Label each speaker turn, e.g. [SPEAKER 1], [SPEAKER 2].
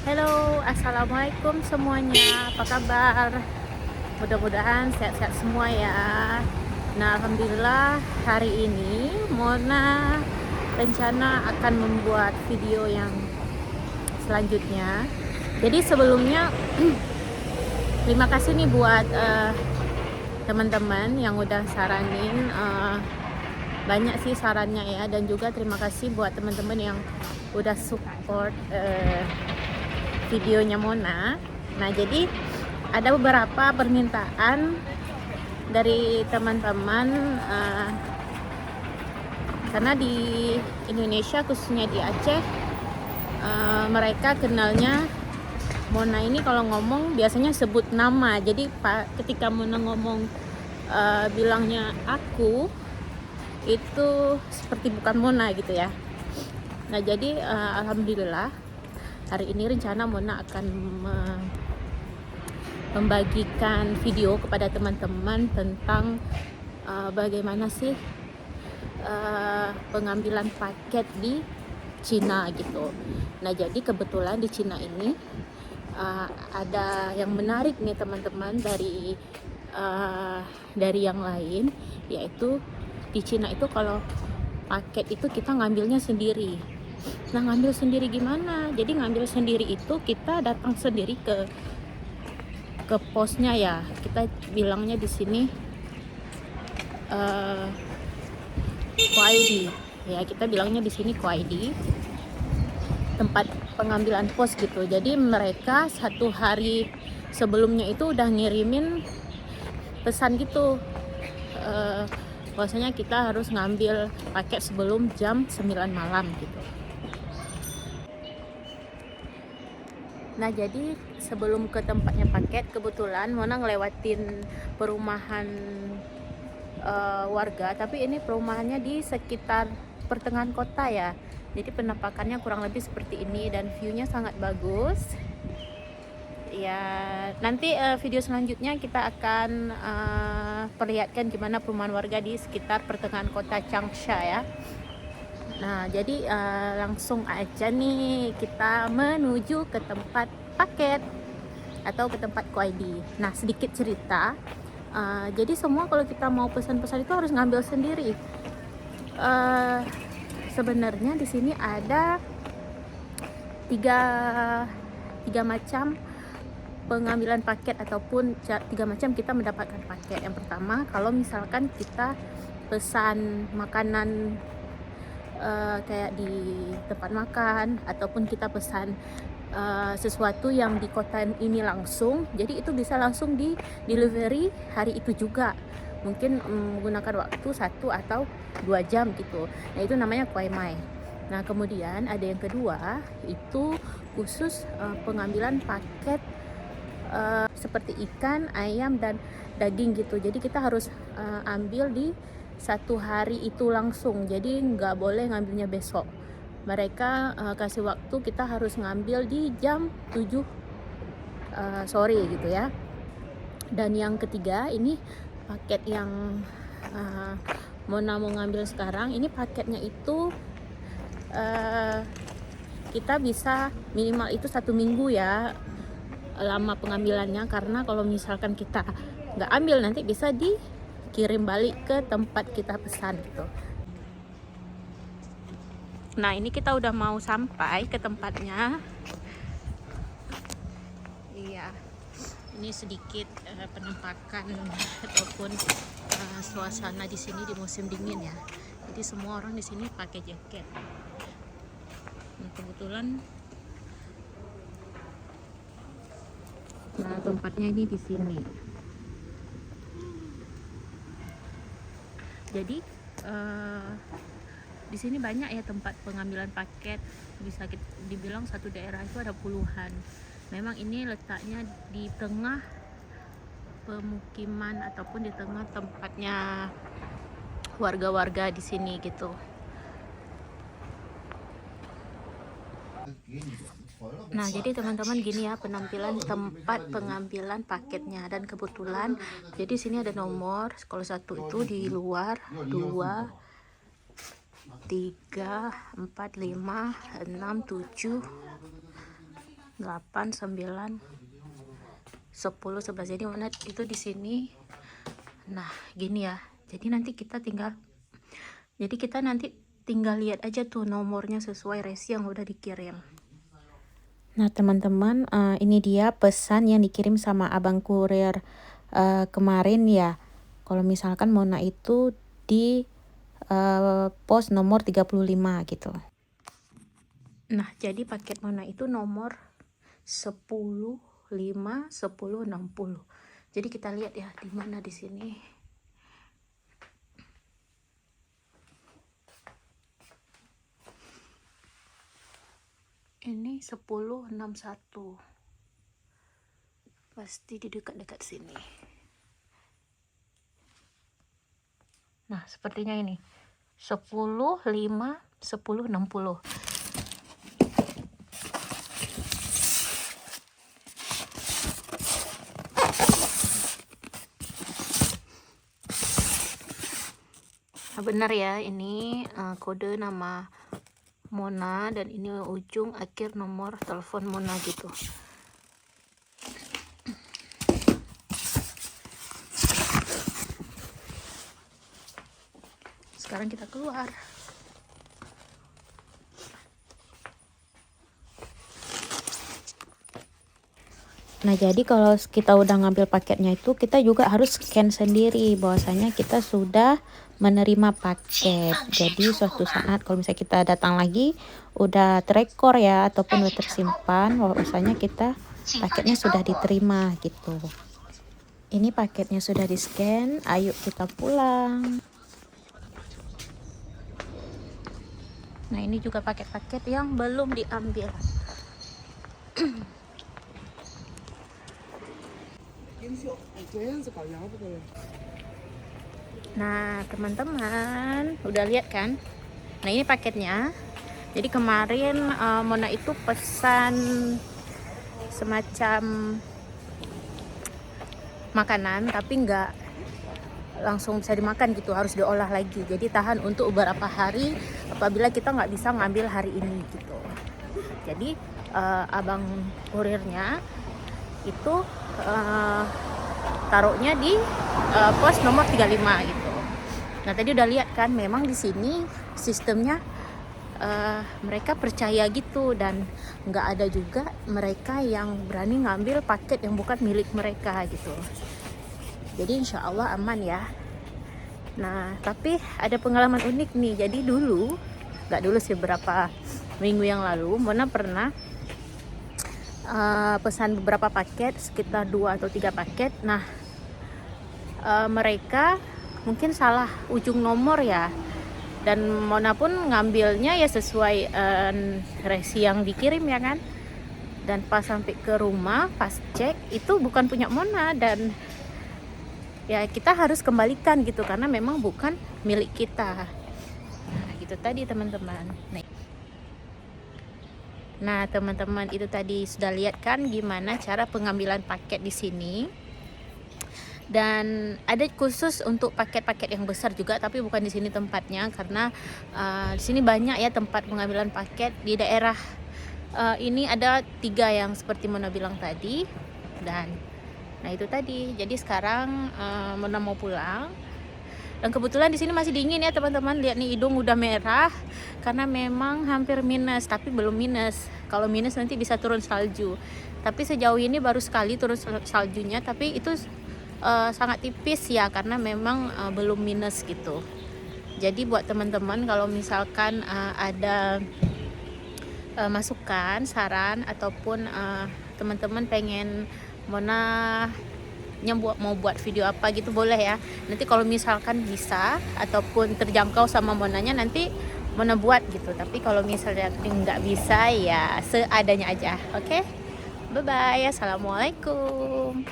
[SPEAKER 1] Halo, assalamualaikum semuanya. Apa kabar? Mudah-mudahan sehat-sehat semua ya. Nah, alhamdulillah hari ini Mona rencana akan membuat video yang selanjutnya. Jadi sebelumnya terima kasih nih buat teman-teman yang udah saranin. Banyak sih sarannya ya, dan juga terima kasih buat teman-teman yang udah support videonya Mona. Nah, jadi ada beberapa permintaan dari teman-teman, karena di Indonesia khususnya di Aceh, mereka kenalnya Mona ini kalau ngomong biasanya sebut nama. Jadi ketika Mona ngomong bilangnya aku, itu seperti bukan Mona gitu ya. Nah, jadi alhamdulillah hari ini rencana Mona akan membagikan video kepada teman-teman tentang bagaimana sih pengambilan paket di Cina gitu. Nah, jadi kebetulan di Cina ini ada yang menarik nih teman-teman dari yang lain, yaitu di Cina itu kalau paket itu kita ngambilnya sendiri. Nah, ngambil sendiri gimana? Jadi ngambil sendiri itu kita datang sendiri ke posnya ya. Kita bilangnya di sini QID. Ya, kita bilangnya di sini QID. Tempat pengambilan pos gitu. Jadi mereka 1 hari sebelumnya itu udah ngirimin pesan gitu. Bahwasanya kita harus ngambil paket sebelum jam 9 malam gitu. Nah, jadi sebelum ke tempatnya paket, kebetulan Mona ngelewatin perumahan warga, tapi ini perumahannya di sekitar pertengahan kota ya. Jadi penampakannya kurang lebih seperti ini dan view-nya sangat bagus. Ya, nanti video selanjutnya kita akan perlihatkan gimana perumahan warga di sekitar pertengahan kota Changsha ya. Nah, jadi langsung aja nih kita menuju ke tempat paket atau ke tempat QID. Nah, sedikit cerita. Jadi semua kalau kita mau pesan-pesan itu harus ngambil sendiri. Sebenarnya di sini ada tiga macam pengambilan paket, ataupun 3 macam kita mendapatkan paket. Yang pertama, kalau misalkan kita pesan makanan kayak di tempat makan, ataupun kita pesan sesuatu yang di kota ini langsung, jadi itu bisa langsung di delivery hari itu juga, mungkin menggunakan waktu 1 atau 2 jam gitu. Nah, itu namanya kuaimai. Nah, kemudian ada yang kedua, itu khusus pengambilan paket seperti ikan, ayam, dan daging gitu. Jadi kita harus ambil di 1 hari itu langsung, jadi nggak boleh ngambilnya besok. Mereka kasih waktu, kita harus ngambil di jam 7 sore gitu ya. Dan yang ketiga, ini paket yang Mona mau ngambil sekarang, ini paketnya itu kita bisa minimal itu 1 minggu ya lama pengambilannya, karena kalau misalkan kita nggak ambil nanti bisa dikirim balik ke tempat kita pesan gitu. Nah, ini kita udah mau sampai ke tempatnya. Iya, ini sedikit penampakan ataupun suasana di sini di musim dingin ya. Jadi semua orang di sini pakai jaket. Nah, kebetulan tempatnya ini di sini. Jadi di sini banyak ya tempat pengambilan paket. Bisa dibilang satu daerah itu ada puluhan. Memang ini letaknya di tengah pemukiman ataupun di tengah tempatnya warga-warga di sini gitu. Nah, jadi teman-teman gini ya penampilan tempat pengambilan paketnya. Dan kebetulan jadi sini ada nomor. Kalau 1 itu di luar, 2, 3, 4, 5, 6, 7, 8, 9, 10, 11. Jadi Mona itu di sini. Nah, gini ya. Jadi kita nanti tinggal lihat aja tuh nomornya sesuai resi yang udah dikirim. Nah, teman-teman, ini dia pesan yang dikirim sama abang kurir kemarin ya. Kalau misalkan Mona itu di pos nomor 35 gitu. Nah, jadi paket Mona itu nomor 10, 5, 10, 60. Jadi kita lihat ya di mana di sini. Ini 1061. Pasti di dekat-dekat sini. Nah, sepertinya ini 10, 5, 10, 60. Nah, benar ya, ini kode nama Mona dan ini ujung akhir nomor telepon Mona gitu. Sekarang kita keluar. Nah, jadi kalau kita udah ngambil paketnya itu, kita juga harus scan sendiri bahwasanya kita sudah menerima paket. Jadi suatu saat kalau misalnya kita datang lagi, udah terekor ya ataupun udah tersimpan bahwasanya paketnya sudah diterima gitu. Ini paketnya sudah di scan, ayo kita pulang. Nah, ini juga paket-paket yang belum diambil. Nah, teman-teman udah lihat kan? Nah, ini paketnya. Jadi kemarin Mona itu pesan semacam makanan, tapi nggak langsung bisa dimakan gitu, harus diolah lagi. Jadi tahan untuk beberapa hari apabila kita nggak bisa ngambil hari ini gitu. Jadi abang kurirnya itu taruhnya di pos nomor 35 gitu. Nah, tadi udah lihat kan, memang di sini sistemnya mereka percaya gitu, dan nggak ada juga mereka yang berani ngambil paket yang bukan milik mereka gitu. Jadi insya Allah aman ya. Nah, tapi ada pengalaman unik nih. Jadi nggak dulu sih, beberapa minggu yang lalu Mona pernah pesan beberapa paket, sekitar 2 atau 3 paket. Nah, mereka mungkin salah ujung nomor ya, dan Mona pun ngambilnya ya sesuai resi yang dikirim ya kan. Dan pas sampai ke rumah, pas cek itu bukan punya Mona, dan ya kita harus kembalikan gitu karena memang bukan milik kita. Nah, gitu tadi teman-teman. Nah, teman-teman itu tadi sudah lihat kan gimana cara pengambilan paket di sini. Dan ada khusus untuk paket-paket yang besar juga, tapi bukan di sini tempatnya karena di sini banyak ya tempat pengambilan paket di daerah ini. Ada 3 yang seperti Mona bilang tadi. Dan nah itu tadi. Jadi sekarang Mona mau pulang. Dan kebetulan di sini masih dingin ya teman-teman. Lihat nih, hidung udah merah karena memang hampir minus, tapi belum minus. Kalau minus nanti bisa turun salju. Tapi sejauh ini baru sekali turun saljunya, tapi itu sangat tipis ya karena memang belum minus gitu. Jadi buat teman-teman kalau misalkan ada masukan, saran, ataupun teman-teman pengen Mona mau buat video apa gitu, boleh ya. Nanti kalau misalkan bisa ataupun terjangkau sama Monanya, nanti Mona buat gitu. Tapi kalau misalnya nggak bisa ya seadanya aja. Oke? Bye bye. Assalamualaikum.